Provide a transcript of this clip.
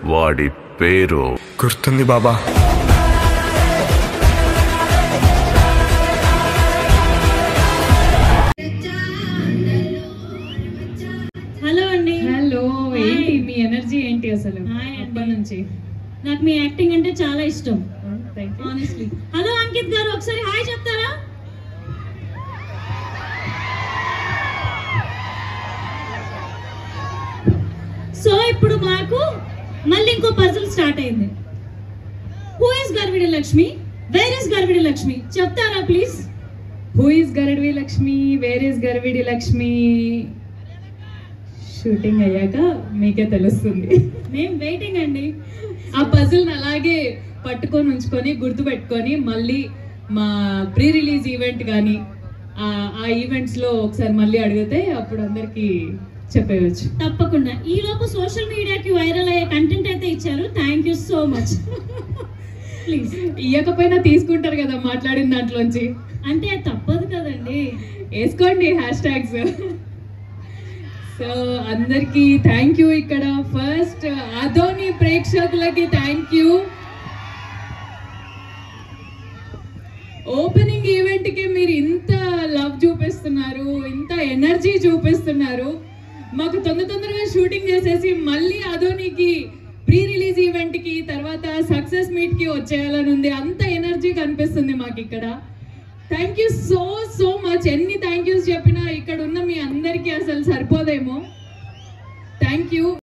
వాడి పేరు గుర్తుంది బాబా. హలో అండి. హలో, ఏంటి మీ ఎనర్జీ ఏంటి అసలు? అప్పటి నుంచి నాకు మీ యాక్టింగ్ అంటే చాలా ఇష్టం, ఆనెస్ట్లీ. హలో అంకిత్ గారు, ఒకసారి హాయ్ చెప్తారా? సో ఇప్పుడు మాకు మళ్ళీ ఇంకో పజిల్ స్టార్ట్ అయింది. Who is Garvidi Lakshmi, where is Garvidi Lakshmi, చెప్తారా please? Who is Garvidi Lakshmi, where is Garvidi Lakshmi, shooting అయ్యాక మీకే తెలుస్తుంది. మేము వెయిటింగ్ అండి. ఆ పజిల్ని అలాగే పట్టుకొని ఉంచుకొని గుర్తు పెట్టుకొని మళ్ళీ మా ప్రీ రిలీజ్ ఈవెంట్ కానీ ఆ ఈవెంట్స్లో ఒకసారి మళ్ళీ అడిగితే అప్పుడు అందరికీ చెప్పేయచ్చు. తప్పకుండా. ఈ లోపు సోషల్ మీడియాకి వైరల్ అయ్యే కంటెంట్ అయితే ఇచ్చారు. Thank you so much. Please. ఇవ్వకపోయినా తీసుకుంటారు కదా మాట్లాడిన దాంట్లోంచి, అంటే తప్పదు కదండి, వేసుకోండి హ్యాష్ ట్యాగ్స్. సో అందరికి థ్యాంక్ యూ. ఇక్కడ ఫస్ట్ అదోని ప్రేక్షకులకి థ్యాంక్ యూ. ఓపెనింగ్ ఈవెంట్ కి మీరు ఇంత లవ్ చూపిస్తున్నారు, ఇంత ఎనర్జీ చూపిస్తున్నారు. మాకు తొందరగా షూటింగ్ చేసేసి మళ్ళీ అదోనికి ప్రీ రిలీజ్ ఈవెంట్ కి తర్వాత సక్సెస్ మీట్ కి వచ్చేయాలని ఉంది. అంత ఎనర్జీ కనిపిస్తుంది మాకు ఇక్కడ. Thank you so much. ఎన్ని థ్యాంక్ యూస్ చెప్పినా ఇక్కడ ఉన్న మీ అందరికీ అసలు సరిపోదేమో. Thank you.